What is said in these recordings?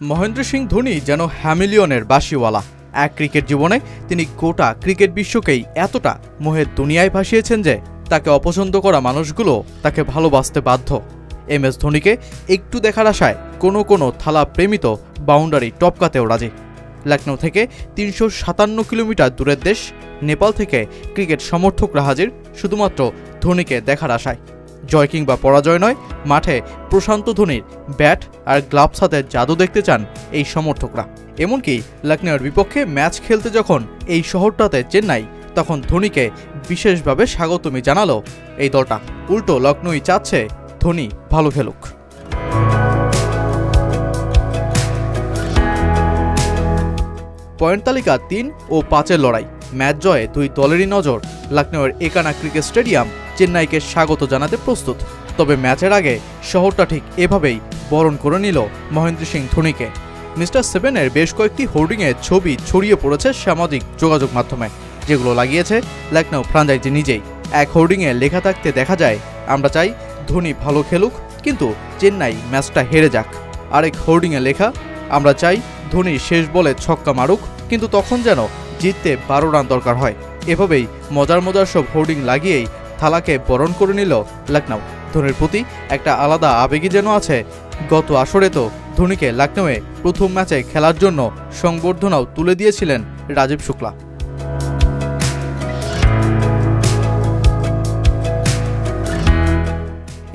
মহেন্দ্র সিং ধোনি যেন হ্যামিলিয়নের বাঁশিওয়ালা। এক ক্রিকেট জীবনে তিনি গোটা ক্রিকেট বিশ্বকেই এতটা মোহের দুনিয়ায় ভাসিয়েছেন যে তাকে অপছন্দ করা মানুষগুলো তাকে ভালোবাসতে বাধ্য। MS ধোনিকে একটু দেখার আশায় কোনো থালা প্রেমিত বাউন্ডারি টপকাতেও রাজি। লখনৌ থেকে ৩৫৭ কিলোমিটার দূরের দেশ নেপাল থেকে ক্রিকেট সমর্থকরা হাজির শুধুমাত্র ধোনিকে দেখার আশায়। জয় কিংবা পরাজয় নয়, মাঠে প্রশান্ত ধোনির ব্যাট আর গ্লাভস হাতের জাদু দেখতে চান এই সমর্থকরা। এমনকি লখনৌয়ের বিপক্ষে ম্যাচ খেলতে যখন এই শহরটাতে চেন্নাই, তখন ধোনিকে বিশেষভাবে স্বাগতমই জানালো এই দলটা। উল্টো লখনৌই চাচ্ছে ধোনি ভালো খেলুক। পয়েন্ট তালিকা ৩ ও ৫-এর লড়াই, ম্যাচ জয়ে দুই দলেরই নজর লখনৌয়ের একানা ক্রিকেট স্টেডিয়াম চেন্নাইকে স্বাগত জানাতে প্রস্তুত। তবে ম্যাচের আগে শহরটা ঠিক এভাবেই বরণ করে নিল মহেন্দ্র সিং ধোনিকে। মিস্টার সেভেনের বেশ কয়েকটি হোর্ডিংয়ে ছবি ছড়িয়ে পড়েছে সামাজিক যোগাযোগ মাধ্যমে, যেগুলো লাগিয়েছে লখনৌ ফ্রাঞ্চাইজি নিজেই। এক হোর্ডিংয়ে লেখা থাকতে দেখা যায়, আমরা চাই ধোনি ভালো খেলুক কিন্তু চেন্নাই ম্যাচটা হেরে যাক। আরেক হোর্ডিংয়ে লেখা, আমরা চাই ধোনি শেষ বলে ছক্কা মারুক কিন্তু তখন যেন জিততে 12 রান দরকার হয়। এভাবেই মজার সব হোর্ডিং লাগিয়েই থালাকে বরণ করে নিল লখনৌ। ধোনির প্রতি একটা আলাদা আবেগই যেন আছে। গত আসরে তো ধোনিকে লখনৌয়ে প্রথম ম্যাচে খেলার জন্য সংবর্ধনাও তুলে দিয়েছিলেন রাজীব শুক্লা।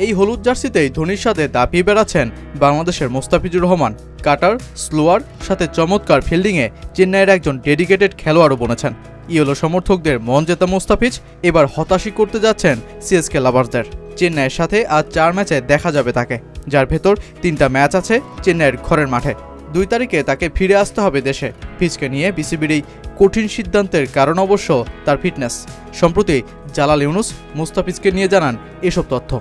এই হলুদ জার্সিতেই ধোনির সাথে দাপিয়ে বেড়াচ্ছেন বাংলাদেশের মোস্তাফিজুর রহমান। কাটার, স্লোয়ার সাথে চমৎকার ফিল্ডিংয়ে চেন্নাইয়ের একজন ডেডিকেটেড খেলোয়াড়ও বনেছেন। ইয়েলো সমর্থকদের মন জেতা মোস্তাফিজ এবার হতাশই করতে যাচ্ছেন CSK লাভার্সদের। চেন্নাইয়ের সাথে আজ 4 ম্যাচে দেখা যাবে তাকে, যার ভেতর 3টা ম্যাচ আছে চেন্নাইয়ের ঘরের মাঠে। 2 তারিখে তাকে ফিরে আসতে হবে দেশে। পিচকে নিয়ে বিসিবির এই কঠিন সিদ্ধান্তের কারণ অবশ্য তার ফিটনেস। সম্প্রতি জালাল ইউনুস মুস্তাফিজকে নিয়ে জানান এসব তথ্য।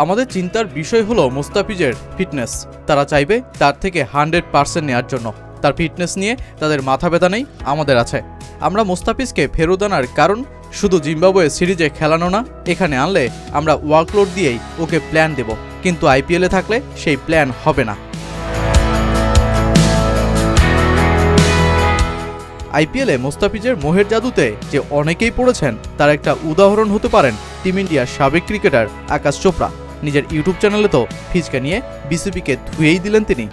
আমাদের চিন্তার বিষয় হলো মুস্তাফিজের ফিটনেস। তারা চাইবে তার থেকে 100% নেওয়ার জন্য। তার ফিটনেস নিয়ে তাদের মাথা ব্যথা নেই, আমাদের আছে। আমরা মুস্তাফিজকে ফেরত আনার কারণ শুধু জিম্বাবুয়ে সিরিজে খেলানো না, এখানে আনলে আমরা ওয়ার্কলোড দিয়েই ওকে প্ল্যান দেব, কিন্তু IPL-এ থাকলে সেই প্ল্যান হবে না। IPL-এ মুস্তাফিজের মোহের জাদুতে যে অনেকেই পড়েছেন তার একটা উদাহরণ হতে পারেন টিম ইন্ডিয়ার সাবেক ক্রিকেটার আকাশ চোপড়া। নিজের ইউটিউব চ্যানেলে তো ফিজকে নিয়ে বিসিবিকে ধুয়েই দিলেন তিনি।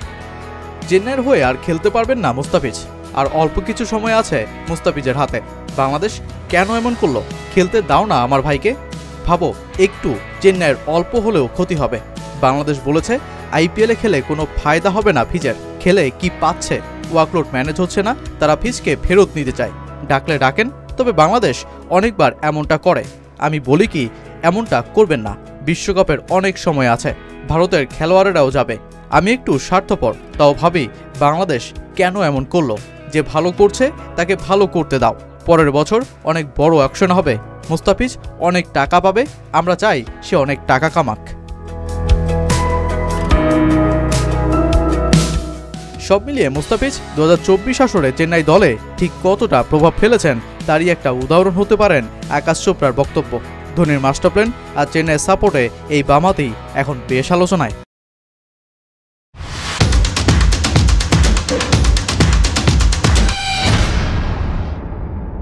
চেন্নাইয়ের হয়ে আর খেলতে পারবেন না মুস্তাফিজ, আর অল্প কিছু সময় আছে মুস্তাফিজের হাতে। বাংলাদেশ কেন এমন করলো? খেলতে দাও না আমার ভাইকে। ভাবো একটু, চেন্নাইয়ের অল্প হলেও ক্ষতি হবে। বাংলাদেশ বলেছে IPL-এ খেলে কোনো ফায়দা হবে না ফিজের, খেলে কি পাচ্ছে, ওয়ার্কলোড ম্যানেজ হচ্ছে না, তারা ফিজকে ফেরত নিতে চায়। ডাকলে ডাকেন, তবে বাংলাদেশ অনেকবার এমনটা করে। আমি বলি কি, এমনটা করবেন না। বিশ্বকাপের অনেক সময় আছে, ভারতের খেলোয়াড়েরাও যাবে। আমি একটু স্বার্থপর, তাও ভাবি বাংলাদেশ কেন এমন করলো। যে ভালো করছে তাকে ভালো করতে দাও, পরের বছর অনেক বড় অ্যাকশন হবে, মুস্তাফিজ অনেক টাকা পাবে, আমরা চাই সে অনেক টাকা কামাক। সব মিলিয়ে মুস্তাফিজ 2024 আসরে চেন্নাই দলে ঠিক কতটা প্রভাব ফেলেছেন তারই একটা উদাহরণ হতে পারেন আকাশ চোপড়ার বক্তব্য। ধোনির মাস্টার প্ল্যান আর চেন্নাইয়ের সাপোর্টে এই বামাতেই এখন বেশ আলোচনায়।